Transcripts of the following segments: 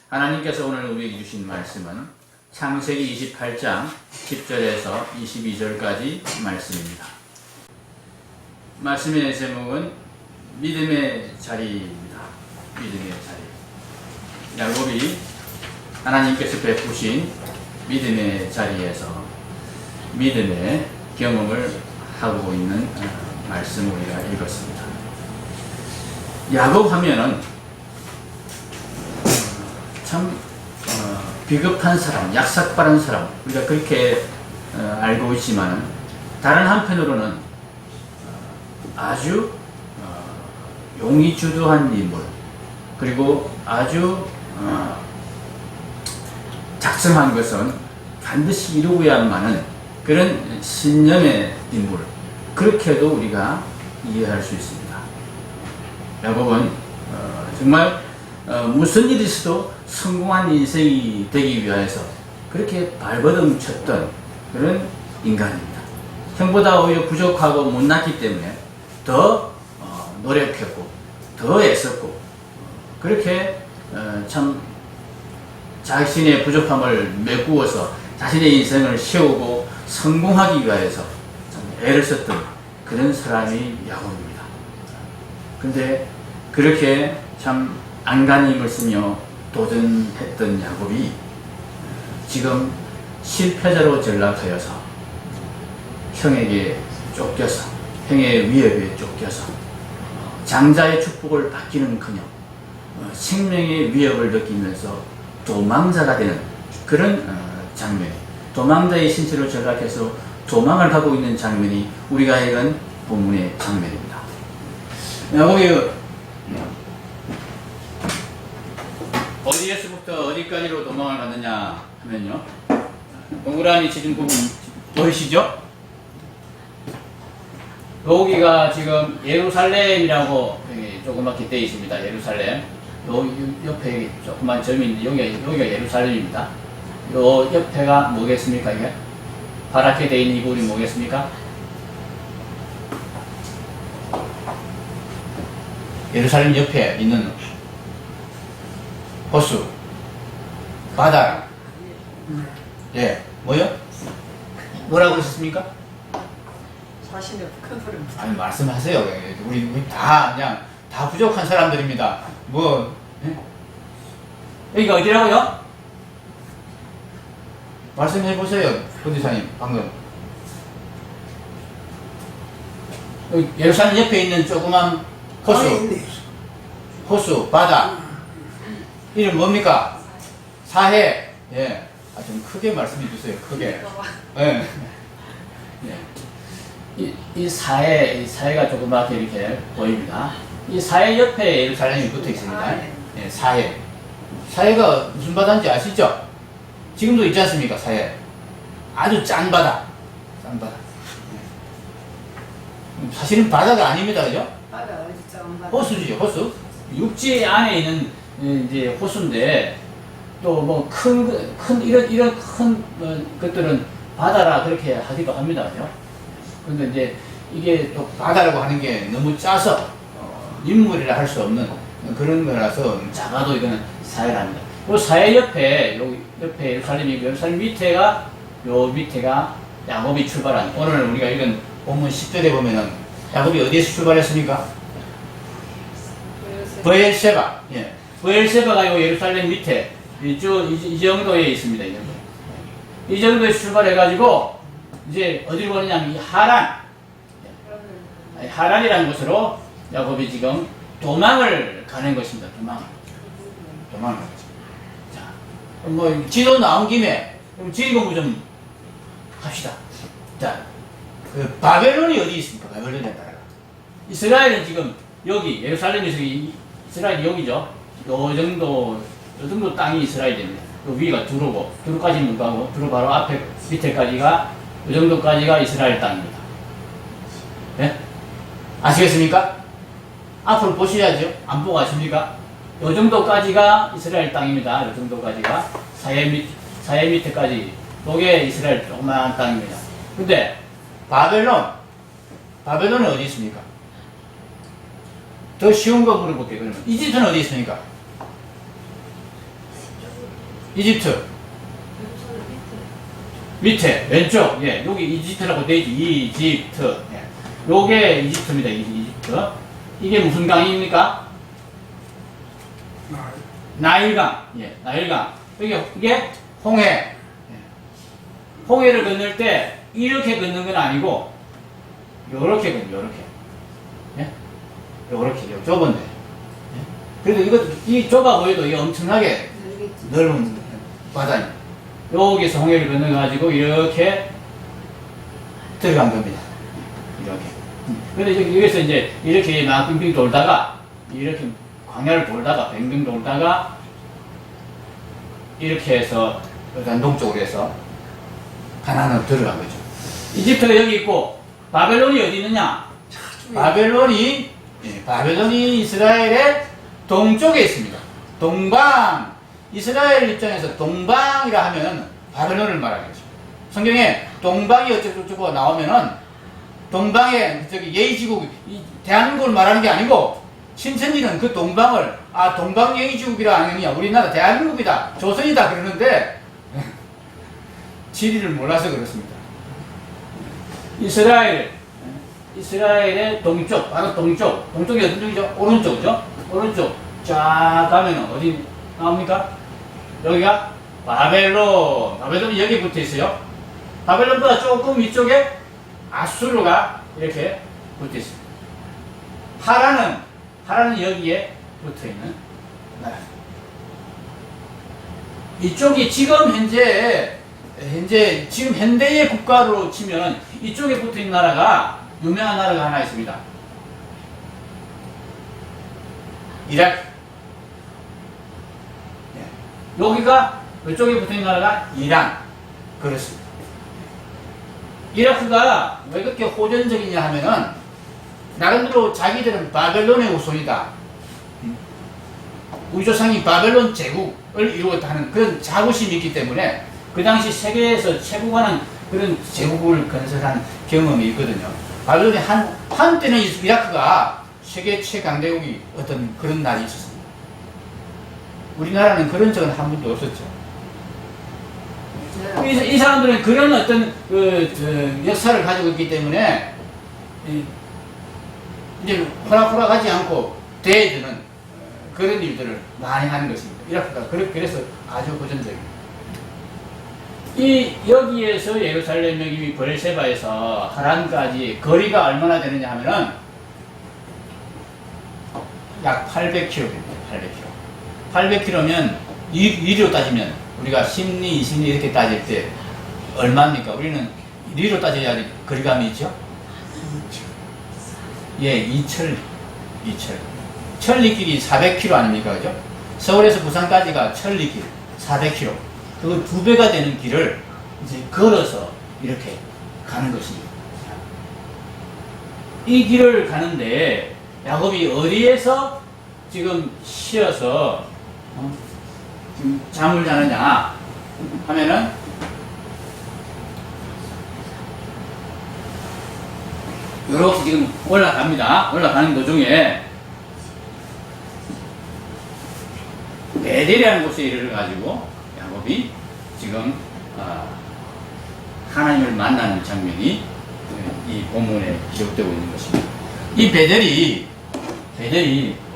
하나님께서 오늘 우리에게 주신 말씀은 창세기 28장 10절에서 22절까지 말씀입니다. 말씀의 제목은 믿음의 자리입니다. 믿음의 자리. 야곱이 하나님께서 베푸신 믿음의 자리에서 믿음의 경험을 하고 있는 말씀을 우리가 읽었습니다. 야곱 하면은 참 비겁한 사람, 약삭빠른 사람, 우리가 그렇게 알고 있지만 다른 한편으로는 아주 용의 주도한 인물, 그리고 아주 작성한 것은 반드시 이루어야만은 그런 신념의 인물, 그렇게도 우리가 이해할 수 있습니다. 야곱은 정말 무슨 일이 있어도 성공한 인생이 되기 위해서 그렇게 발버둥 쳤던 그런 인간입니다. 형보다 오히려 부족하고 못났기 때문에 더 노력했고 더 애썼고 그렇게 참 자신의 부족함을 메꾸어서 자신의 인생을 세우고 성공하기 위해서 참 애를 썼던 그런 사람이 야곱입니다. 근데 그렇게 참 안간힘을 쓰며 도전했던 야곱이 지금 실패자로 전락하여서 형에게 쫓겨서, 형의 위협에 쫓겨서 장자의 축복을 받기는커녕 생명의 위협을 느끼면서 도망자가 되는 그런 장면, 도망자의 신체로 전락해서 도망을 하고 있는 장면이 우리가 읽은 본문의 장면입니다. 야곱이 어디에서부터 어디까지로 도망을 갔느냐 하면요, 동그라미 치신 부분 보이시죠? 여기가 지금 예루살렘이라고 조그맣게 되어 있습니다. 예루살렘. 요 옆에 조그만 점이 있는데 여기가 예루살렘입니다. 요 옆에가 뭐겠습니까? 이게 파랗게 되어 있는 이 부분이 뭐겠습니까? 예루살렘 옆에 있는 호수, 바다. 예, 뭐요? 뭐라고 그러셨습니까? 자신의 큰 소리. 아니, 말씀하세요. 우리 다 그냥 다 부족한 사람들입니다. 뭐 여기가 어디라고요? 말씀해 보세요, 부디사님. 방금 여기 예루살렘 옆에 있는 조그만 호수, 바다. 이름 뭡니까? 사해. 예. 좀 크게 말씀해 주세요. 크게. 예. 예. 이 사해가 조그맣게 이렇게 보입니다. 이 사해 옆에 예루살렘이 붙어 있습니다. 예, 사해. 사해가 무슨 바다인지 아시죠? 지금도 있지 않습니까? 사해. 아주 짠 바다. 짠 바다. 사실은 바다가 아닙니다. 그죠? 바다 어디 짠 바다. 호수죠, 호수. 육지 안에 있는 이제 호수인데, 또 뭐 이런 큰 것들은 바다라 그렇게 하기도 합니다. 그죠? 근데 이제 이게 또 바다라고 하는 게 너무 짜서 인물이라 할 수 없는 그런 거라서 작아도 이거는 사해랍니다. 그 사해 옆에, 요 옆에 예루살렘이고, 예루살렘 밑에가, 요 밑에가 야곱이 출발한, 오늘 우리가 읽은 본문 10절에 보면은 야곱이 어디에서 출발했습니까? 브엘세바. 예. 브엘세바가 요 예루살렘 밑에 이 정도에 있습니다. 이 정도에 출발해가지고 이제 어디로 가느냐, 이 하란. 하란이라는 곳으로 야곱이 지금 도망을 가는 것입니다. 도망을. 자, 뭐 지도 나온 김에 지리 공부 좀 합시다. 자, 그 바벨론이 어디 있습니까? 바벨론의 나라가. 이스라엘은 지금 여기 예루살렘에서 이스라엘이 여기죠. 요 정도 땅이 이스라엘입니다. 요 위가 두루고, 두루까지는 못 가고, 두루 바로 앞에 밑에까지가, 요 정도까지가 이스라엘 땅입니다. 네? 아시겠습니까? 앞으로 보셔야죠. 안 보고 아십니까? 요 정도까지가 이스라엘 땅입니다. 요 정도까지가 사해 밑에까지, 요게 이스라엘 조그마한 땅입니다. 근데 바벨론은 어디 있습니까? 더 쉬운 거 물어볼게요. 그러면 이집트는 어디 있습니까? 이집트. 밑에, 왼쪽. 예, 여기 이집트라고 되어있지. 이집트. 예. 요게 이집트입니다. 이집트. 이게 무슨 강입니까? 나일강. 예, 나일강. 이게 홍해. 예. 홍해를 건널 때 이렇게 건는 건 아니고 요렇게 건너, 요렇게. 예? 요렇게, 요 좁은데. 예? 그래도 이것도, 이 좁아 보여도 이게 엄청나게 넓은 바다입니다. 여기서 홍해를 건너가지고 이렇게 들어간 겁니다. 이렇게. 근데 여기서 이제 이렇게 막 빙빙 돌다가, 이렇게 광야를 돌다가, 빙빙 돌다가, 이렇게 해서, 동쪽으로 해서, 가나안으로 들어간 거죠. 이집트가 여기 있고, 바벨론이 어디 있느냐? 바벨론이 이스라엘의 동쪽에 있습니다. 동방. 이스라엘 입장에서 동방이라 하면 바벨론을 말하겠죠. 성경에 동방이 어쩌고저쩌고 나오면은 동방의 저기 예의지국, 대한민국을 말하는 게 아니고 신천지는 그 동방을 동방 예의지국이라 하느냐, 우리나라 대한민국이다, 조선이다 그러는데 지리를 몰라서 그렇습니다. 이스라엘의 동쪽, 바로 동쪽이 어떤 쪽이죠? 오른쪽이죠? 오른쪽 쫙 가면은 어디 나옵니까? 여기가 바벨론이 여기 붙어 있어요. 바벨론보다 조금 위쪽에 아수르가 이렇게 붙어 있습니다. 하란은 여기에 붙어 있는 나라. 이쪽이 지금 현대의 국가로 치면 이쪽에 붙어 있는 나라가 유명한 나라가 하나 있습니다. 이라크. 여기가 이쪽에 붙어 있는 나라가 이란. 그렇습니다. 이라크가 왜 그렇게 호전적이냐 하면은 나름대로 자기들은 바벨론의 후손이다. 우리 조상이 바벨론 제국을 이루었다는 그런 자부심이 있기 때문에 그 당시 세계에서 최고가는 그런 제국을 건설한 경험이 있거든요. 바벨론이 한때는 이라크가 세계 최강대국이 어떤 그런 날이 있었습니다. 우리나라는 그런 적은 한 번도 없었죠. 이 사람들은 그런 어떤 역사를 가지고 있기 때문에 이제 호락호락하지 않고 대해주는 그런 일들을 많이 하는 것입니다. 이라크가 그래서 아주 고전적입니다. 여기에서 예루살렘 여기 브엘세바에서 하란까지 거리가 얼마나 되느냐 하면은 약 800km입니다. 800km면 리로 따지면 우리가 심리, 20리 이렇게 따질 때 얼마입니까? 우리는 리로 따져야지 거리감이 있죠? 예, 이철리. 천리길이 400km 아닙니까? 그죠? 서울에서 부산까지가 천리길 400km. 그 2배가 되는 길을 이제 걸어서 이렇게 가는 것입니다. 이 길을 가는데 야곱이 어디에서 지금 쉬어서 지금 잠을 자느냐 하면은 이렇게 지금 올라갑니다. 올라가는 도중에 베델이라는 곳에 이르러가지고 야곱이 지금 하나님을 만나는 장면이 이 본문에 기록되고 있는 것입니다. 이 베델이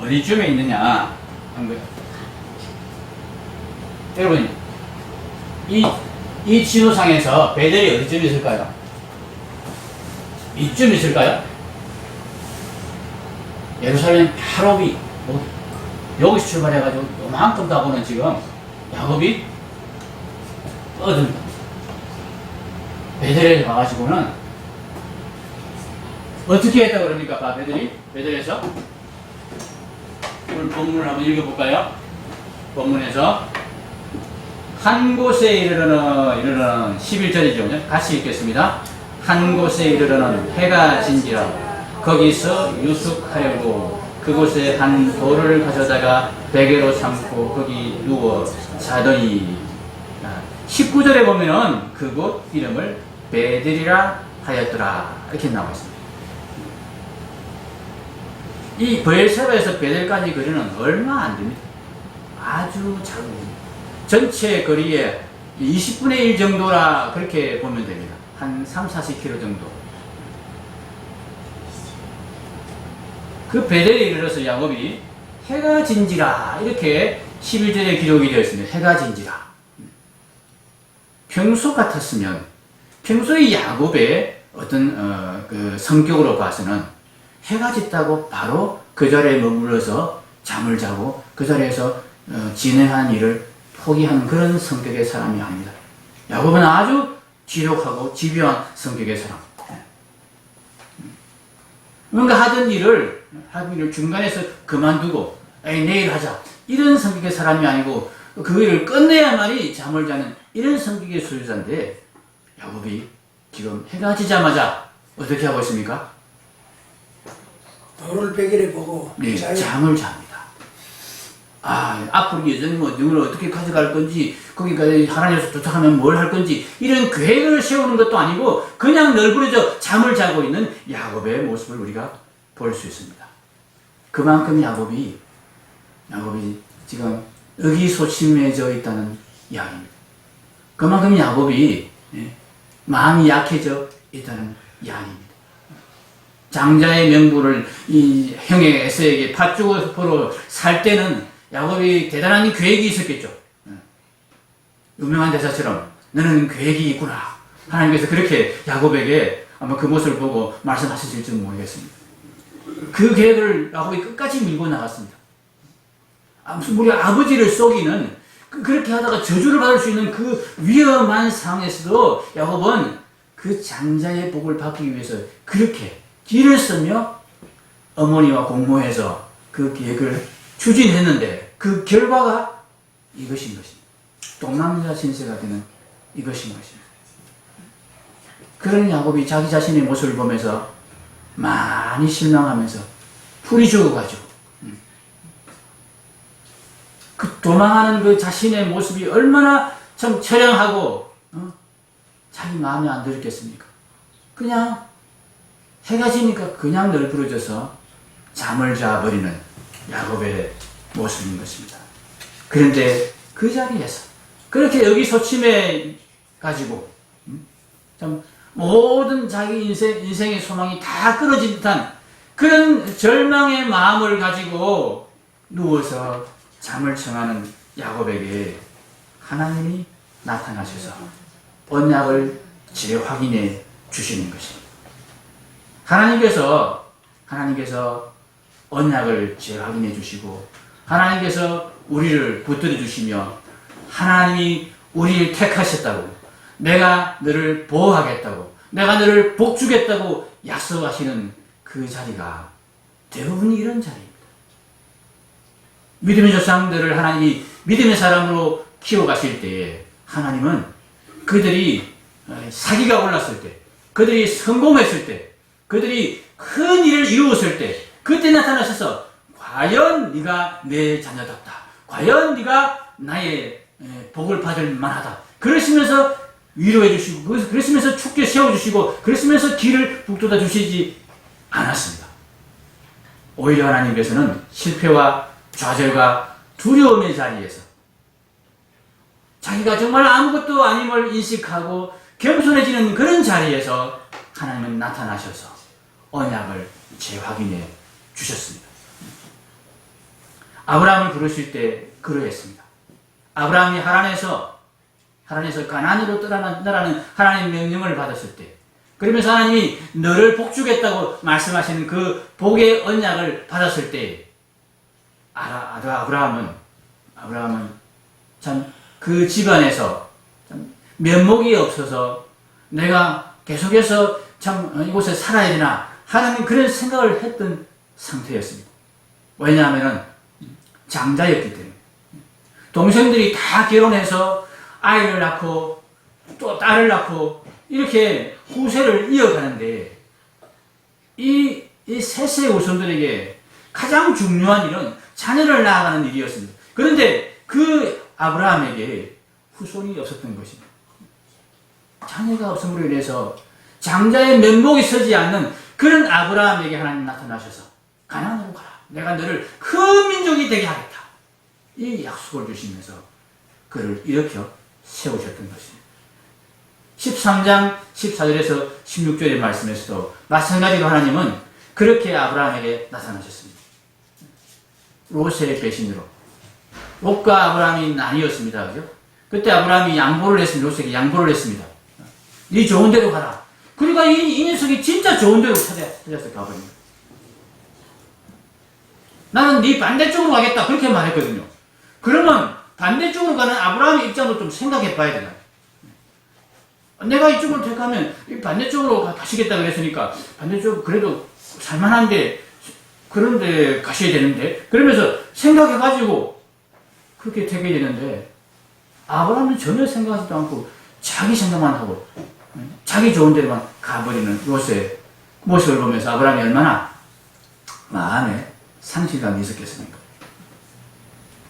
어디쯤에 있느냐 한 거예요. 여러분, 이 지도상에서 베델이 어디쯤에 있을까요? 이쯤 있을까요? 예루살렘 바로 위, 여기서 출발해가지고 요만큼 가고는 지금 야곱이 어떤 베델에 가가지고는 어떻게 했다고 그럽니까? 베델에서 오늘 본문을 한번 읽어볼까요? 본문에서 한 곳에 이르러는 11절이죠. 같이 읽겠습니다. 한 곳에 이르러는 해가 진지라 거기서 유숙하려고 그곳에 한 돌을 가져다가 베개로 삼고 거기 누워 자더니 19절에 보면은 그곳 이름을 베델이라 하였더라 이렇게 나와 있습니다. 이 브엘세바에서 베델까지 거리는 얼마 안 됩니다. 아주 작은 겁니다. 전체 거리의 20분의 1 정도라 그렇게 보면 됩니다. 한 3, 40km 정도. 그 베델에 이르러서 야곱이 해가 진지라 이렇게 11절에 기록이 되어 있습니다. 해가 진지라. 평소 같았으면 평소의 야곱의 어떤 그 성격으로 봐서는 해가 졌다고 바로 그 자리에 머물러서 잠을 자고 그 자리에서 진행한 일을 포기하는 그런 성격의 사람이 아닙니다. 야곱은 아주 지독하고 집요한 성격의 사람. 뭔가 하던 일을 중간에서 그만두고 내일 하자 이런 성격의 사람이 아니고 그 일을 끝내야만이 잠을 자는 이런 성격의 소유자인데 야곱이 지금 해가 지자마자 어떻게 하고 있습니까? 돌을 베개를 보고 네, 잠을 잡니다. 앞으로 예전에 능을 어떻게 가져갈 건지, 거기까지 하나님께서 도착하면 뭘 할 건지, 이런 계획을 세우는 것도 아니고, 그냥 널브러져 잠을 자고 있는 야곱의 모습을 우리가 볼 수 있습니다. 그만큼 야곱이 지금 의기소침해져 있다는 이야기입니다. 그만큼 야곱이 마음이 약해져 있다는 이야기입니다. 장자의 명분을 이 형의 에서에게 팥죽으로 살 때는 야곱이 대단한 계획이 있었겠죠. 유명한 대사처럼 너는 계획이 있구나. 하나님께서 그렇게 야곱에게 아마 그 모습을 보고 말씀하셨을지 모르겠습니다. 그 계획을 야곱이 끝까지 밀고 나갔습니다. 우리 아버지를 속이는 그렇게 하다가 저주를 받을 수 있는 그 위험한 상황에서도 야곱은 그 장자의 복을 받기 위해서 그렇게 길을 쓰며 어머니와 공모해서 그 계획을 추진했는데 그 결과가 이것인 것입니다. 동남자 신세가 되는 이것인 것입니다. 그런 야곱이 자기 자신의 모습을 보면서 많이 실망하면서 풀이 죽어가지고 그 도망하는 그 자신의 모습이 얼마나 참 처량하고 자기 마음에 안 들었겠습니까? 그냥 해가 지니까 그냥 널브러져서 잠을 자버리는 야곱의 모습인 것입니다. 그런데 그 자리에서 그렇게 의기소침해 가지고 참 모든 자기 인생의 소망이 다 끊어진 듯한 그런 절망의 마음을 가지고 누워서 잠을 청하는 야곱에게 하나님이 나타나셔서 언약을 재확인해 주시는 것입니다. 하나님께서 언약을 재확인해 주시고 하나님께서 우리를 붙들어 주시며 하나님이 우리를 택하셨다고 내가 너를 보호하겠다고 내가 너를 복주겠다고 약속하시는 그 자리가 대부분 이런 자리입니다. 믿음의 조상들을 하나님이 믿음의 사람으로 키워가실 때에 하나님은 그들이 사기가 올랐을 때 그들이 성공했을 때 그들이 큰 일을 이루었을 때 그때 나타나셔서 과연 네가 내 자녀답다. 과연 네가 나의 복을 받을 만하다. 그러시면서 위로해 주시고 그러시면서 축제 세워주시고 그러시면서 길을 북돋아 주시지 않았습니다. 오히려 하나님께서는 실패와 좌절과 두려움의 자리에서 자기가 정말 아무것도 아님을 인식하고 겸손해지는 그런 자리에서 하나님은 나타나셔서 언약을 재확인해 주셨습니다. 아브라함을 부르실 때 그러했습니다. 아브라함이 하란에서 가나안으로 떠나라는 하나님의 명령을 받았을 때 그러면서 하나님이 너를 복주겠다고 말씀하시는 그 복의 언약을 받았을 때 아브라함은 참 그 집안에서 참 면목이 없어서 내가 계속해서 참 이곳에 살아야 되나 하는 그런 생각을 했던 상태였습니다. 왜냐하면 장자였기 때문에 동생들이 다 결혼해서 아이를 낳고 또 딸을 낳고 이렇게 후세를 이어가는데 이 셋의 후손들에게 가장 중요한 일은 자녀를 낳아가는 일이었습니다. 그런데 그 아브라함에게 후손이 없었던 것입니다. 자녀가 없음으로 인해서 장자의 면목이 서지 않는 그런 아브라함에게 하나님 나타나셔서 가나안으로 가라. 내가 너를 큰 민족이 되게 하겠다. 이 약속을 주시면서 그를 일으켜 세우셨던 것입니다. 13장 14절에서 16절의 말씀에서도 마찬가지로 하나님은 그렇게 아브라함에게 나타나셨습니다. 롯의 배신으로. 롯과 아브라함이 나뉘었습니다. 그죠? 그때 아브라함이 양보를 했습니다. 롯에게 양보를 했습니다. 네 좋은 데로 가라. 그러니까 이 녀석이 진짜 좋은 데로 찾아서 가버립니다. 나는 네 반대쪽으로 가겠다. 그렇게 말했거든요. 그러면 반대쪽으로 가는 아브라함의 입장도 좀 생각해 봐야 되나? 내가 이쪽으로 택하면 반대쪽으로 가시겠다 그랬으니까 반대쪽 그래도 살만한데 그런데 가셔야 되는데 그러면서 생각해가지고 그렇게 되게 되는데 아브라함은 전혀 생각하지도 않고 자기 생각만 하고 자기 좋은 데만 가버리는 롯의 모습을 보면서 아브라함이 얼마나 마음에 상실감이 있었겠습니까?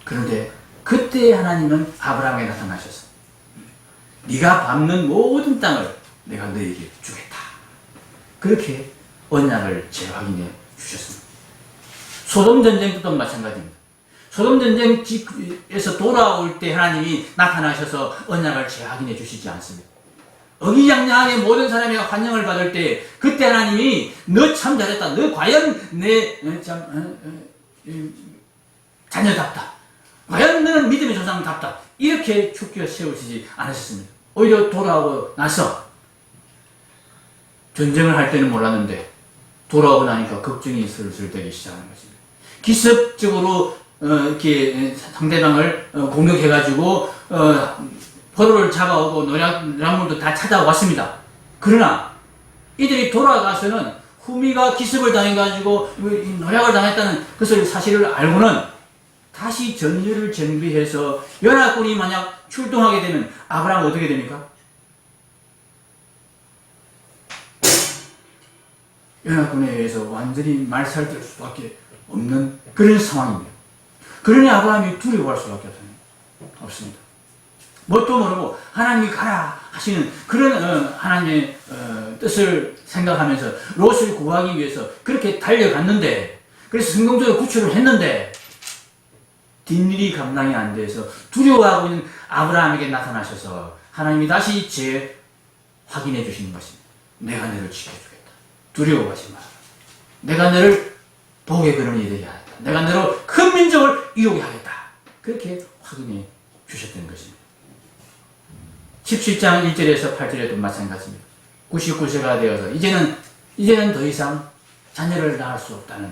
그런데 그때 하나님은 아브라함에게 나타나셔서 네가 밟는 모든 땅을 내가 너에게 주겠다. 그렇게 언약을 재확인해 주셨습니다. 소돔 전쟁도 마찬가지입니다. 소돔 전쟁에서 돌아올 때 하나님이 나타나셔서 언약을 재확인해 주시지 않습니다. 어기양양하게 모든 사람이 환영을 받을 때 그때 하나님이 너 참 잘했다. 너 과연 내 자녀답다. 과연 너는 믿음의 조상답다. 이렇게 축켜 세우시지 않으셨습니다. 오히려 돌아오고 나서 전쟁을 할 때는 몰랐는데 돌아오고 나니까 걱정이 슬슬 되기 시작하는 것입니다. 기습적으로 이렇게 상대방을 공격해가지고 포로를 잡아오고 노략물도 다 찾아왔습니다. 그러나 이들이 돌아가서는 후미가 기습을 당해가지고 노략을 당했다는 것을 사실을 알고는 다시 전열을 정비해서 연합군이 만약 출동하게 되면 아브라함은 어떻게 됩니까? 연합군에 의해서 완전히 말살될 수밖에 없는 그런 상황입니다. 그러니 아브라함이 두려워할 수밖에 없습니다. 뭣도 모르고 하나님이 가라 하시는 그런 하나님의 뜻을 생각하면서 롯을 구하기 위해서 그렇게 달려갔는데 그래서 성공적으로 구출을 했는데 뒷일이 감당이 안 돼서 두려워하고 있는 아브라함에게 나타나셔서 하나님이 다시 재확인해 주시는 것입니다. 내가 너를 지켜주겠다. 두려워하지 마라. 내가 너를 복의 근원이 되게 하겠다. 내가 너로 큰 민족을 이루게 하겠다. 그렇게 확인해 주셨던 것입니다. 17장 1절에서 8절에도 마찬가지입니다. 99세가 되어서 이제는 더 이상 자녀를 낳을 수 없다는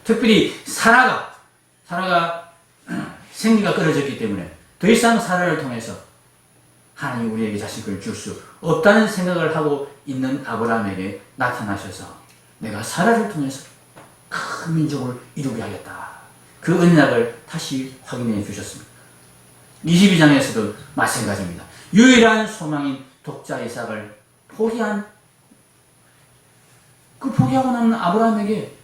특별히 사라가 생기가 끊어졌기 때문에 더 이상 사라를 통해서 하나님 우리에게 자식을 줄 수 없다는 생각을 하고 있는 아브라함에게 나타나셔서 내가 사라를 통해서 큰 민족을 이루게 하겠다. 그 언약을 다시 확인해 주셨습니다. 22장에서도 마찬가지입니다. 유일한 소망인 독자 이삭을 포기하고 나는 아브라함에게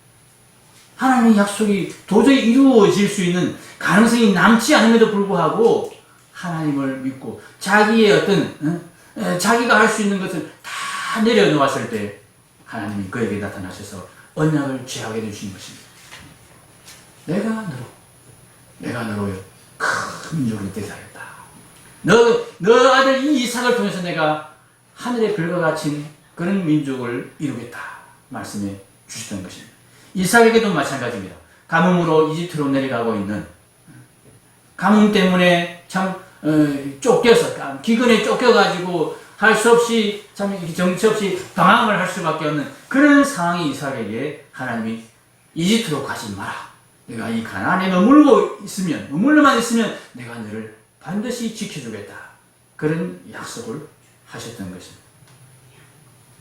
하나님의 약속이 도저히 이루어질 수 있는 가능성이 남지 않음에도 불구하고 하나님을 믿고 자기의 어떤 자기가 할 수 있는 것을 다 내려놓았을 때 하나님이 그에게 나타나셔서 언약을 취하게 주신 것입니다. 내가 너로 큰 민족이 되게 하겠다. 너 아들 이 이삭을 통해서 내가 하늘의 별과 같은 그런 민족을 이루겠다 말씀해 주셨던 것입니다. 이삭에게도 마찬가지입니다. 가뭄으로 이집트로 내려가고 있는 가뭄 때문에 참 쫓겨서 기근에 쫓겨가지고 할 수 없이 참 정치 없이 방황을 할 수밖에 없는 그런 상황이 이삭에게 하나님이 이집트로 가지 마라. 내가 이 가나안에 머물러만 있으면 내가 너를 반드시 지켜주겠다. 그런 약속을 하셨던 것입니다.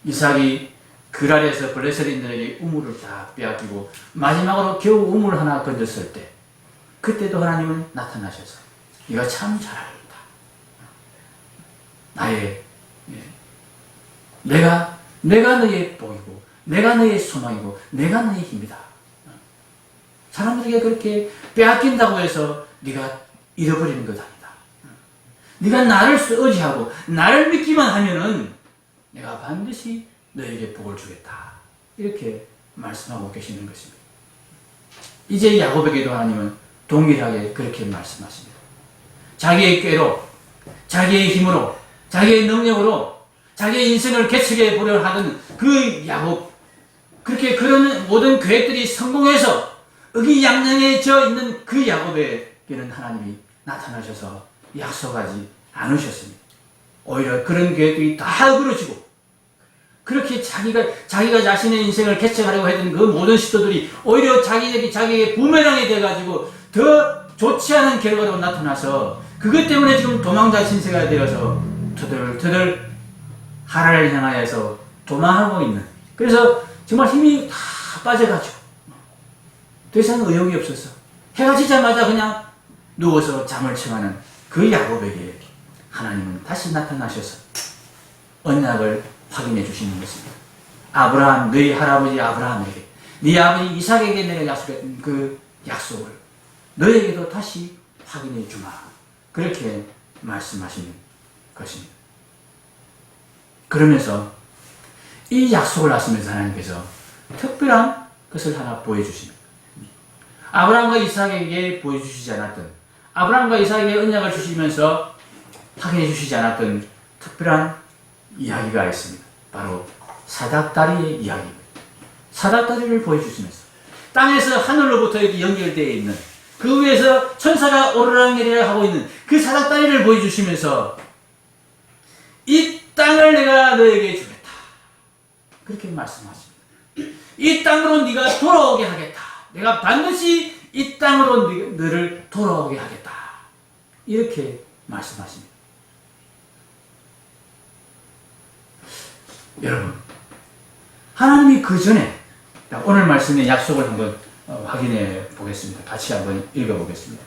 이삭이 그랄에서 블레셋인들에게 우물을 다 빼앗기고 마지막으로 겨우 우물 하나 건졌을 때 그때도 하나님은 나타나셔서 네가 참 잘하겠다. 내가 너의 복이고 내가 너의 소망이고 내가 너의 힘이다. 사람들에게 그렇게 빼앗긴다고 해서 네가 잃어버리는 것 아니다. 네가 나를 의지하고 나를 믿기만 하면은 내가 반드시 너에게 복을 주겠다. 이렇게 말씀하고 계시는 것입니다. 이제 야곱에게도 하나님은 동일하게 그렇게 말씀하십니다. 자기의 꾀로, 자기의 힘으로, 자기의 능력으로 자기의 인생을 개척해 보려 하던 그 야곱, 그렇게 그런 모든 계획들이 성공해서 의기양양해져 있는 그 야곱에게는 하나님이 나타나셔서 약속하지 않으셨습니다. 오히려 그런 계획들이 다 어그러지고, 그렇게 자기가 자신의 인생을 개척하려고 했던 그 모든 시도들이 오히려 자기에게 부메랑이 돼가지고 더 좋지 않은 결과로 나타나서, 그것 때문에 지금 도망자 신세가 되어서 터덜터덜 하나를 향하여서 도망하고 있는, 그래서 정말 힘이 다 빠져가지고 더 이상 의욕이 없어서 해가 지자마자 그냥 누워서 잠을 청하는 그 야곱에게 하나님은 다시 나타나셔서 언약을 확인해 주시는 것입니다. 아브라함, 너희 할아버지 아브라함에게, 네 아버지 이삭에게 내가 약속했던 그 약속을 너에게도 다시 확인해 주마, 그렇게 말씀하시는 것입니다. 그러면서 이 약속을 하시면서 하나님께서 특별한 것을 하나 보여주십니다. 아브라함과 이삭에게 보여주시지 않았던, 아브라함과 이삭에게 언약을 주시면서 확인해 주시지 않았던 특별한 이야기가 있습니다. 바로 사닥다리의 이야기입니다. 사닥다리를 보여주시면서 땅에서 하늘로부터 이렇게 연결되어 있는, 그 위에서 천사가 오르락내리락 하고 있는 그 사닥다리를 보여주시면서 이 땅을 내가 너에게 주겠다, 그렇게 말씀하십니다. 이 땅으로 네가 돌아오게 하겠다. 내가 반드시 이 땅으로 너를 돌아오게 하겠다, 이렇게 말씀하십니다. 여러분, 하나님이 그 전에 오늘 말씀의 약속을 한번 확인해 보겠습니다. 같이 한번 읽어보겠습니다.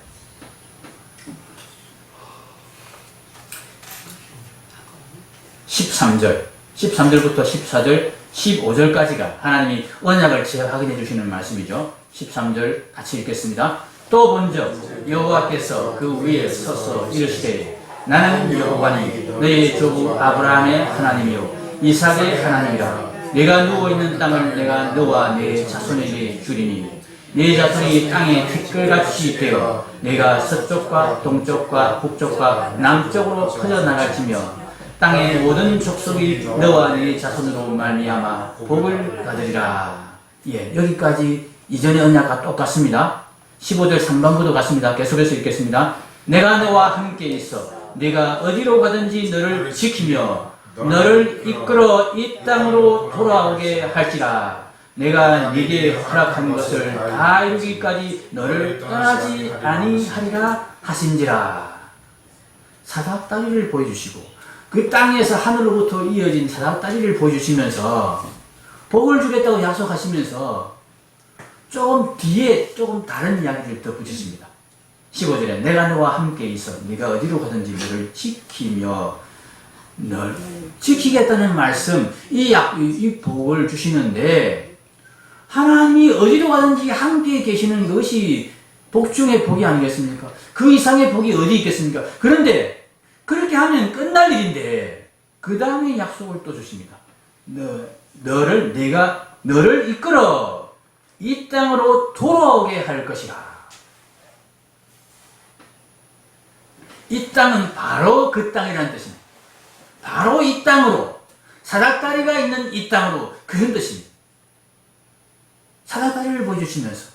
13절부터 14절, 15절까지가 하나님이 언약을 재확인해 주시는 말씀이죠. 13절 같이 읽겠습니다. 또 본적 여호와께서 그 위에 서서 이르시되, 나는 여호와니 너의 조부 아브라함의 하나님이요 이삭의 하나님이라. 내가 누워있는 땅을 내가 너와 내 자손에게 주리니 내 자손이 땅에 티끌같이 되어 내가 서쪽과 동쪽과 북쪽과 남쪽으로 퍼져나갈지며 땅의 모든 족속이 너와 네 자손으로 말미암아 복을 받으리라. 예, 여기까지 이전의 언약과 똑같습니다. 15절 3반부도 같습니다. 계속해서 읽겠습니다. 내가 너와 함께 있어 네가 어디로 가든지 너를 지키며 너를 이끌어 이 땅으로 돌아오게 할지라. 내가 네게 허락한 것을 다 이루기까지 너를 떠나지 아니하리라 하신지라. 사닥다리를 보여주시고 그 땅에서 하늘로부터 이어진 사닥다리를 보여주시면서 복을 주겠다고 약속하시면서 조금 뒤에 조금 다른 이야기를 덧붙이십니다. 15절에 내가 너와 함께 있어 네가 어디로 가든지 너를 지키며, 널 지키겠다는 말씀, 이 복을 주시는데, 하나님이 어디로 가든지 함께 계시는 것이 복 중의 복이 아니겠습니까? 그 이상의 복이 어디 있겠습니까? 그런데 그렇게 하면 끝날 일인데 그 다음에 약속을 또 주십니다. 내가 너를 이끌어 이 땅으로 돌아오게 할 것이라. 이 땅은 바로 그 땅이라는 뜻입니다. 바로 이 땅으로, 사닥다리가 있는 이 땅으로, 그런 뜻입니다. 사닥다리를 보여주시면서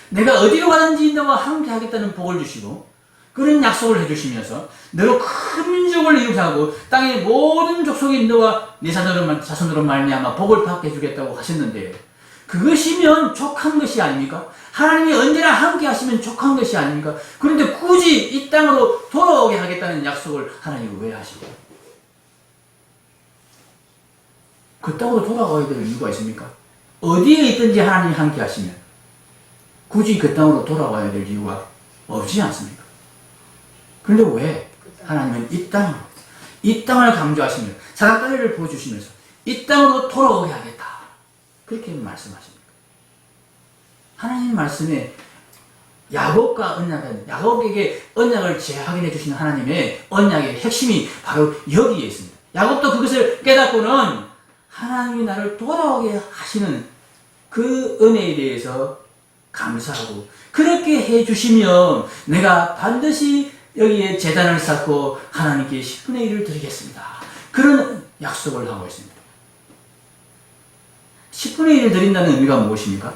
내가 어디로 가든지 너와 함께 하겠다는 복을 주시고, 그런 약속을 해주시면서 너로 큰 민족을 이루게 하고 땅의 모든 족속이 너와 네 자손으로 말미암아 복을 받게 해주겠다고 하셨는데, 그것이면 족한 것이 아닙니까? 하나님이 언제나 함께 하시면 족한 것이 아닙니까? 그런데 굳이 이 땅으로 돌아오게 하겠다는 약속을 하나님이 왜 하시고, 그 땅으로 돌아가야 될 이유가 있습니까? 어디에 있든지 하나님이 함께 하시면 굳이 그 땅으로 돌아와야 될 이유가 없지 않습니까? 그런데 왜 하나님은 이 땅을 강조하시며 사닥다리를 보여주시면서 이 땅으로 돌아오게 하겠다, 그렇게 말씀하십니다. 하나님 말씀에 야곱에게 언약을 재확인해 주시는 하나님의 언약의 핵심이 바로 여기에 있습니다. 야곱도 그것을 깨닫고는 하나님이 나를 돌아오게 하시는 그 은혜에 대해서 감사하고, 그렇게 해주시면 내가 반드시 여기에 제단을 쌓고 하나님께 10분의 1을 드리겠습니다. 그런 약속을 하고 있습니다. 10분의 1을 드린다는 의미가 무엇입니까?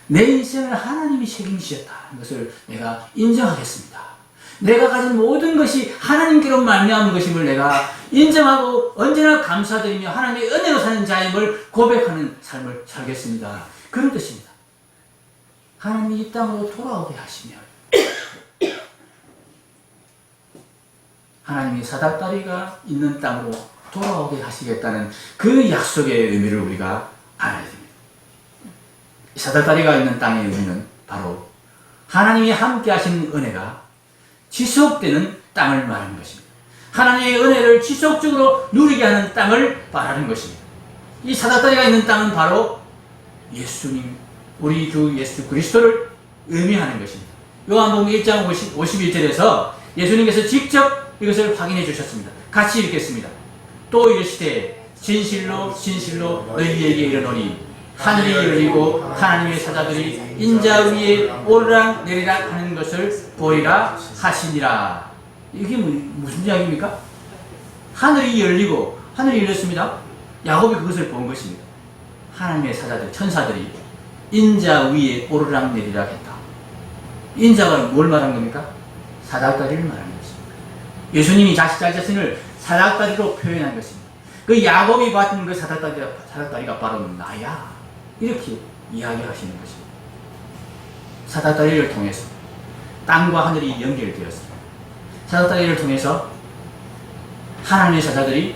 내 인생을 하나님이 책임지셨다는 것을 내가 인정하겠습니다. 내가 가진 모든 것이 하나님께로 말미암은 것임을 내가 인정하고 언제나 감사드리며 하나님의 은혜로 사는 자임을 고백하는 삶을 살겠습니다. 그런 뜻입니다. 하나님이 이 땅으로 돌아오게 하시면 하나님이 사닥다리가 있는 땅으로 돌아오게 하시겠다는 그 약속의 의미를 우리가 알아야 됩니다. 사닥다리가 있는 땅의 의미는 바로 하나님이 함께 하시는 은혜가 지속되는 땅을 말하는 것입니다. 하나님의 은혜를 지속적으로 누리게 하는 땅을 말하는 것입니다. 이 사닥다리가 있는 땅은 바로 예수님, 우리 주 예수 그리스도를 의미하는 것입니다. 요한복음 1장 51절에서 예수님께서 직접 이것을 확인해 주셨습니다. 같이 읽겠습니다. 또 이르시되 진실로 진실로 너희에게 이르노니 하늘이 열리고 하나님의 사자들이 인자 위에 오르락 내리락 하는 것을 보리라 하시니라. 이게 무슨 이야기입니까? 하늘이 열리고, 하늘이 열렸습니다. 야곱이 그것을 본 것입니다. 하나님의 사자들, 천사들이 인자 위에 오르락 내리락 했다. 인자가 뭘 말한 겁니까? 사닥다리를 말하는 것입니다. 예수님이 자신을 사닥다리로 표현한 것입니다. 그 야곱이 받은 그 사닥다리가 바로 나야. 이렇게 이야기하시는 것입니다. 사닥다리를 통해서 땅과 하늘이 연결되었습니다. 사닥다리를 통해서 하나님의 사자들이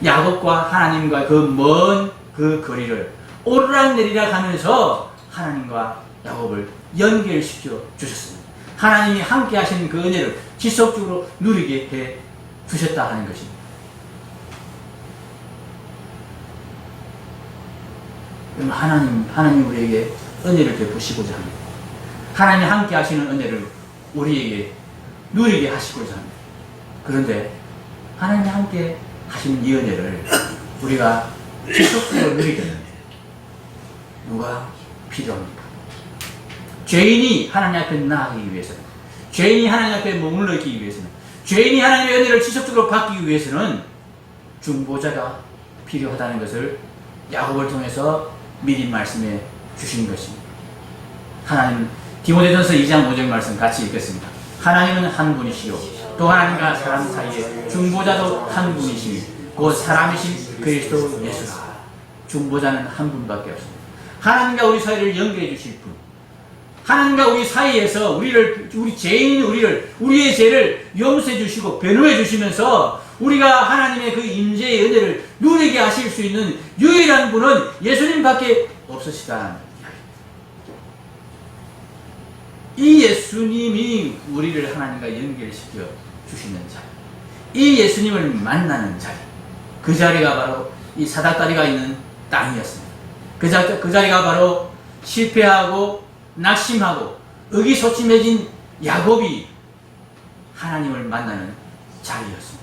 야곱과 하나님과 그 먼 그 거리를 오르락 내리락 하면서 하나님과 야곱을 연결시켜 주셨습니다. 하나님이 함께 하시는 그 은혜를 지속적으로 누리게 해 주셨다 하는 것입니다. 하나님 우리에게 은혜를 베푸시고자 합니다. 하나님이 함께 하시는 은혜를 우리에게 누리게 하시고자 합니다. 그런데 하나님이 함께 하시는 이 은혜를 우리가 지속적으로 누리게 되는데 누가 필요합니까? 죄인이 하나님 앞에 나아가기 위해서는, 죄인이 하나님 앞에 머물러 있기 위해서는, 죄인이 하나님의 은혜를 지속적으로 받기 위해서는 중보자가 필요하다는 것을 야곱을 통해서 미리 말씀해 주신 것입니다. 하나님, 디모데전서 2장 5절 말씀 같이 읽겠습니다. 하나님은 한 분이시요 또 하나님과 사람 사이에 중보자도 한 분이시니 곧 사람이신 그리스도 예수라. 중보자는 한 분밖에 없습니다. 하나님과 우리 사이를 연결해 주실 분, 하나님과 우리 사이에서 우리 죄인인 우리의 죄를 용서해 주시고 변호해 주시면서 우리가 하나님의 그 임재의 은혜를 누리게 하실 수 있는 유일한 분은 예수님밖에 없으시다는 이야기입니다. 이 예수님이 우리를 하나님과 연결시켜 주시는 자리, 이 예수님을 만나는 자리, 그 자리가 바로 이 사닥다리가 있는 땅이었습니다. 그 자리가 바로 실패하고 낙심하고 의기소침해진 야곱이 하나님을 만나는 자리였습니다.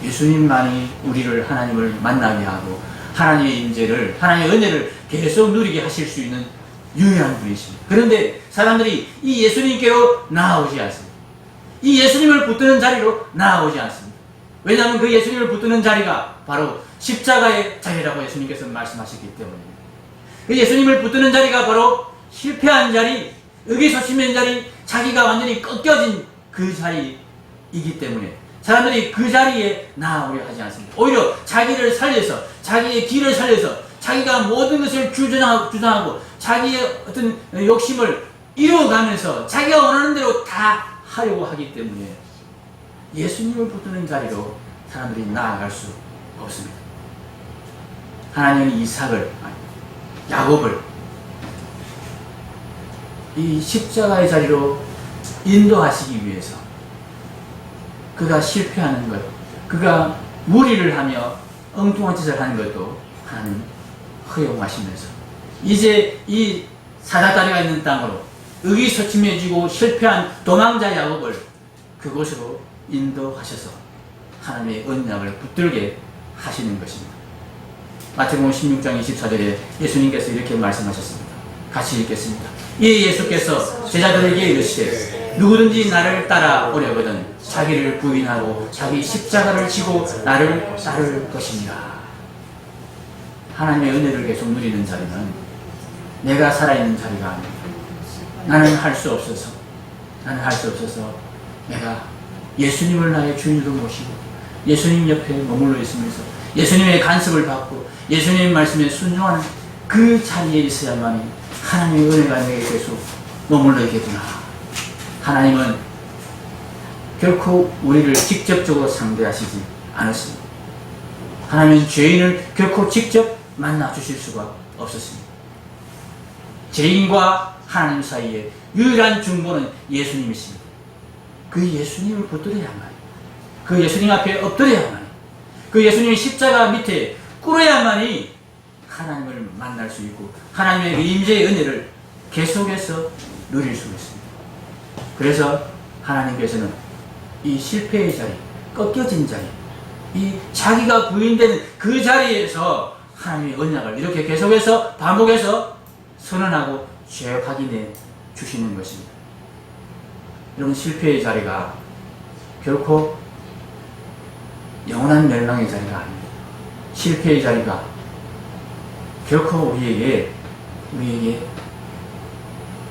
예수님만이 우리를 하나님을 만나게 하고 하나님의 임재를, 하나님의 은혜를 계속 누리게 하실 수 있는 유일한 분이십니다. 그런데 사람들이 이 예수님께로 나아오지 않습니다. 이 예수님을 붙드는 자리로 나아오지 않습니다. 왜냐하면 그 예수님을 붙드는 자리가 바로 십자가의 자리라고 예수님께서 말씀하셨기 때문입니다. 그 예수님을 붙드는 자리가 바로 실패한 자리, 의기소침한 자리, 자기가 완전히 꺾여진 그 자리이기 때문에 사람들이 그 자리에 나아오려 하지 않습니다. 오히려 자기를 살려서, 자기의 길을 살려서, 자기가 모든 것을 주장하고 자기의 어떤 욕심을 이루어가면서 자기가 원하는 대로 다 하려고 하기 때문에 예수님을 붙드는 자리로 사람들이 나아갈 수 없습니다. 하나님은 야곱을 이 십자가의 자리로 인도하시기 위해서 그가 실패하는 것, 그가 무리를 하며 엉뚱한 짓을 하는 것도 하나님 허용하시면서 이제 이 사닥다리가 있는 땅으로 의기소침해지고 실패한 도망자 야곱을 그곳으로 인도하셔서 하나님의 언약을 붙들게 하시는 것입니다. 마태복음 16장 24절에 예수님께서 이렇게 말씀하셨습니다. 같이 읽겠습니다. 이에 예수께서 제자들에게 이르시되 누구든지 나를 따라오려거든 자기를 부인하고 자기 십자가를 지고 나를 따를 것이니라. 하나님의 은혜를 계속 누리는 자리는 내가 살아있는 자리가 아닙니다. 나는 할 수 없어서 내가 예수님을 나의 주인으로 모시고 예수님 옆에 머물러 있으면서 예수님의 간섭을 받고 예수님의 말씀에 순종하는 그 자리에 있어야만이 하나님의 은혜가 내게 계속 머물러 있겠구나. 하나님은 결코 우리를 직접적으로 상대하시지 않았습니다. 하나님은 죄인을 결코 직접 만나 주실 수가 없었습니다. 죄인과 하나님 사이에 유일한 중보는 예수님이십니다. 그 예수님을 붙들어야만, 그 예수님 앞에 엎드려야만, 그 예수님의 십자가 밑에 꿇어야만이 하나님을 만날 수 있고 하나님의 임재의 은혜를 계속해서 누릴 수 있습니다. 그래서 하나님께서는 이 실패의 자리, 꺾여진 자리, 이 자기가 부인되는 그 자리에서 하나님의 언약을 이렇게 계속해서 반복해서 선언하고 죄 확인해 주시는 것입니다. 이런 실패의 자리가 결코 영원한 멸망의 자리가 아닙니다. 실패의 자리가 결코 우리에게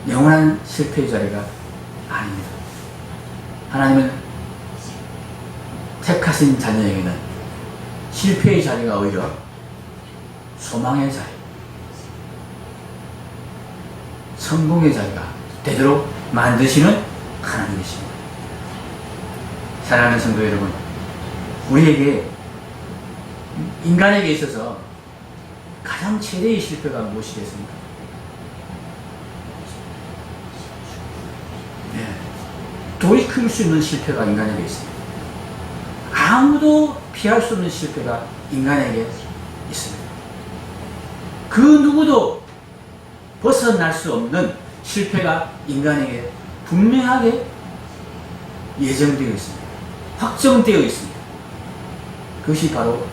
영원한 실패의 자리가 아닙니다. 하나님은 택하신 자녀에게는 실패의 자리가 오히려 소망의 자리, 성공의 자리가 되도록 만드시는 하나님이십니다. 사랑하는 성도 여러분, 우리에게 인간에게 있어서 가장 최대의 실패가 무엇이겠습니까? 돌이킬 수 있는 실패가 인간에게 있습니다. 아무도 피할 수 없는 실패가 인간에게 있습니다. 그 누구도 벗어날 수 없는 실패가 인간에게 분명하게 예정되어 있습니다. 확정되어 있습니다. 그것이 바로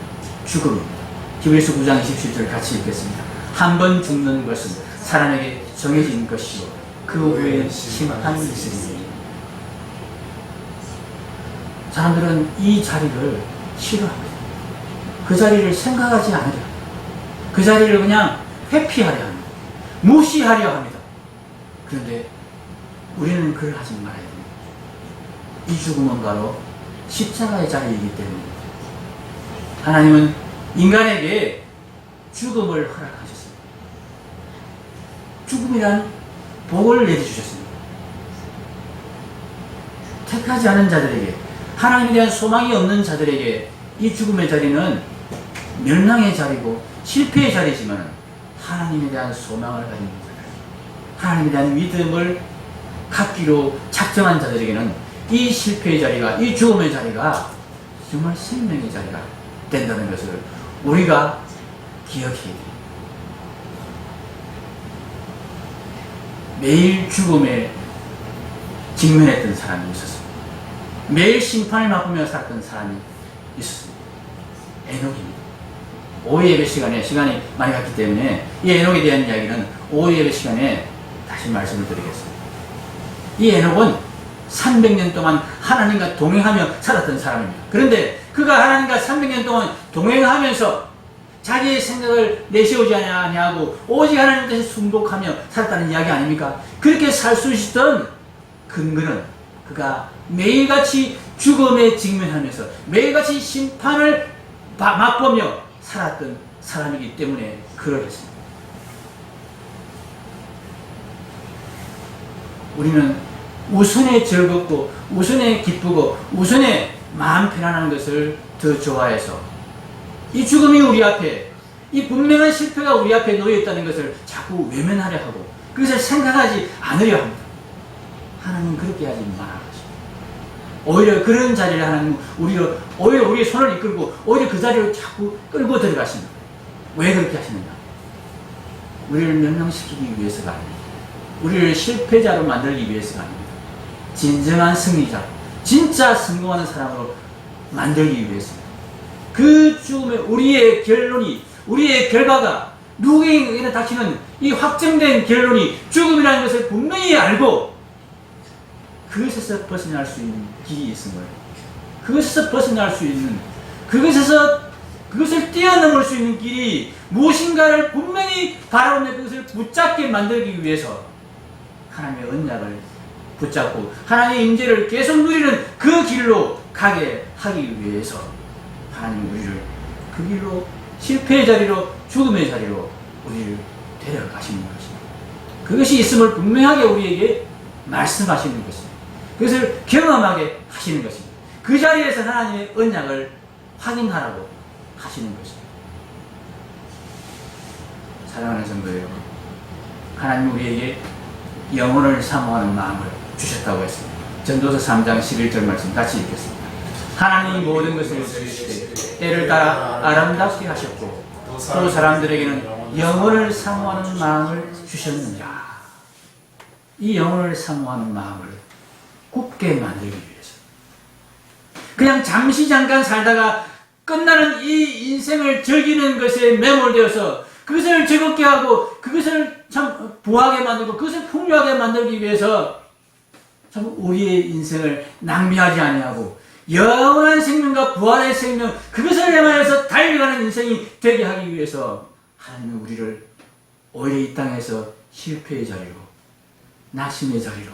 죽음입니다. 히브리서 9장 27절 같이 읽겠습니다. 한 번 죽는 것은 사람에게 정해진 것이요 그 후에는 심판이 있으리니. 사람들은 이 자리를 싫어합니다. 그 자리를 생각하지 않으려, 그 자리를 그냥 회피하려 합니다. 무시하려 합니다. 그런데 우리는 그걸 하지 말아야 됩니다. 이 죽음은 바로 십자가의 자리이기 때문입니다. 하나님은 인간에게 죽음을 허락하셨습니다. 죽음이란 복을 내려주셨습니다. 택하지 않은 자들에게, 하나님에 대한 소망이 없는 자들에게 이 죽음의 자리는 멸망의 자리고 실패의 자리지만, 하나님에 대한 소망을 가진 자들, 하나님에 대한 믿음을 갖기로 작정한 자들에게는 이 실패의 자리가, 이 죽음의 자리가 정말 생명의 자리가 된다는 것을 우리가 기억해야 돼요. 매일 죽음에 직면했던 사람이 있었습니다. 매일 심판을 맛보며 살았던 사람이 있었습니다. 에녹입니다. 오후 예배 시간이 많이 갔기 때문에 이 에녹에 대한 이야기는 오후 예배 시간에 다시 말씀을 드리겠습니다. 이 에녹은 300년 동안 하나님과 동행하며 살았던 사람입니다. 그런데 그가 하나님과 300년 동안 동행하면서 자기의 생각을 내세우지 아니하고 오직 하나님 뜻에 순복하며 살았다는 이야기 아닙니까? 그렇게 살 수 있었던 근거는 그가 매일같이 죽음에 직면하면서 매일같이 심판을 맛보며 살았던 사람이기 때문에 그러했습니다. 우리는 우선에 즐겁고 우선에 기쁘고 우선에 마음 편안한 것을 더 좋아해서 이 죽음이 우리 앞에, 이 분명한 실패가 우리 앞에 놓여있다는 것을 자꾸 외면하려 하고 그것을 생각하지 않으려 합니다. 하나님 그렇게 하지 말아가지고 오히려 그런 자리를 하나님 오히려 우리의 손을 이끌고 오히려 그 자리로 자꾸 끌고 들어가십니다. 왜 그렇게 하시느냐? 우리를 멸망시키기 위해서가 아닙니다. 우리를 실패자로 만들기 위해서가 아닙니다. 진정한 승리자, 진짜 성공하는 사람으로 만들기 위해서입니다. 그 죽음에 우리의 결론이, 우리의 결과가 누구에게나 닥치는 이 확정된 결론이 죽음이라는 것을 분명히 알고 그것에서 벗어날 수 있는 길이 있은 거예요. 그것에서 벗어날 수 있는, 그것을 뛰어넘을 수 있는 길이 무엇인가를 분명히 바라보며 그것을 붙잡게 만들기 위해서 하나님의 언약을 붙잡고 하나님의 임재를 계속 누리는 그 길로 가게 하기 위해서 하나님은 우리를 그 길로, 실패의 자리로, 죽음의 자리로 우리를 데려가시는 것입니다. 그것이 있음을 분명하게 우리에게 말씀하시는 것입니다. 그것을 경험하게 하시는 것입니다. 그 자리에서 하나님의 언약을 확인하라고 하시는 것입니다. 사랑하는 성도 여러분, 하나님 우리에게 영혼을 사모하는 마음을 주셨다고 했습니다. 전도서 3장 11절 말씀 같이 읽겠습니다. 하나님이 모든 것을 주시되 때를 따라 아름답게 하셨고 또 사람들에게는 영혼을 사모하는 마음을 주셨느니라. 이 영혼을 사모하는 마음을 굽게 만들기 위해서, 그냥 잠깐 살다가 끝나는 이 인생을 즐기는 것에 매몰되어서 그것을 즐겁게 하고 그것을 참 부하게 만들고 그것을 풍요하게 만들기 위해서 참 우리의 인생을 낭비하지 아니하고 영원한 생명과 부활의 생명, 그것을 향하여서 달려가는 인생이 되게 하기 위해서 하나님은 우리를 오히려 이 땅에서 실패의 자리로, 낙심의 자리로,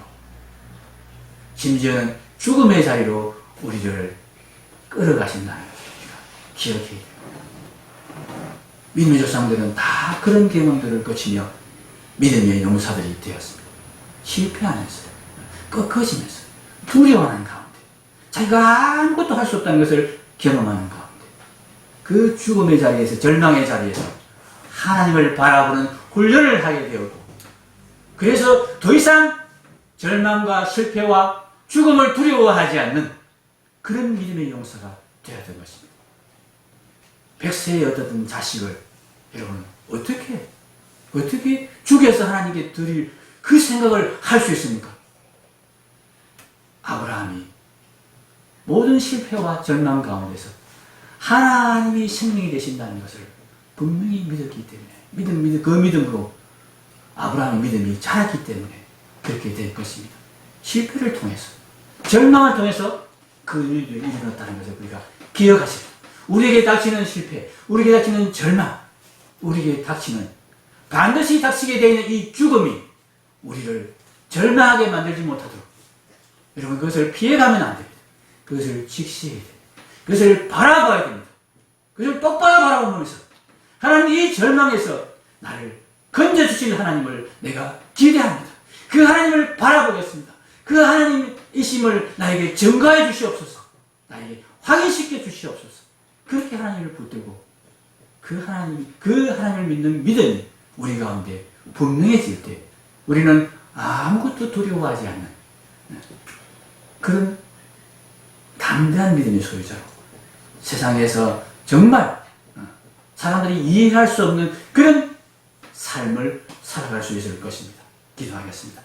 심지어는 죽음의 자리로 우리를 끌어가신다는 것입니다. 기억해야 돼요. 믿음의 조상들은 다 그런 경험들을 거치며 믿음의 용사들이 되었습니다. 실패 안 했어요. 꺾어지면서, 두려워하는 가운데, 자기가 아무것도 할 수 없다는 것을 경험하는 가운데, 그 죽음의 자리에서, 절망의 자리에서 하나님을 바라보는 훈련을 하게 되었고, 그래서 더 이상 절망과 실패와 죽음을 두려워하지 않는 그런 믿음의 용사가 되었던 것입니다. 100세에 얻었던 자식을 여러분 어떻게 죽여서 하나님께 드릴 그 생각을 할 수 있습니까? 아브라함이 모든 실패와 절망 가운데서 하나님이 생명이 되신다는 것을 분명히 믿었기 때문에, 그 믿음으로 아브라함의 믿음이 자랐기 때문에 그렇게 될 것입니다. 실패를 통해서, 절망을 통해서 그 일을 일어났다는 것을 우리가 기억하세요. 우리에게 닥치는 실패, 우리에게 닥치는 절망, 우리에게 닥치는, 반드시 닥치게 되어 있는 이 죽음이 우리를 절망하게 만들지 못하도록 여러분 그것을 피해가면 안 됩니다. 그것을 직시해야 됩니다. 그것을 바라봐야 됩니다. 그것을 똑바로 바라보면서 하나님 이 절망에서 나를 건져주실 하나님을 내가 기대합니다. 그 하나님을 바라보겠습니다. 그 하나님이심을 나에게 증거해 주시옵소서. 나에게 확인시켜 주시옵소서. 그렇게 하나님을 붙들고 그 하나님을 믿는 믿음이 우리 가운데 분명해질 때 우리는 아무것도 두려워하지 않는 그런 담대한 믿음의 소유자로 세상에서 정말 사람들이 이해할 수 없는 그런 삶을 살아갈 수 있을 것입니다. 기도하겠습니다.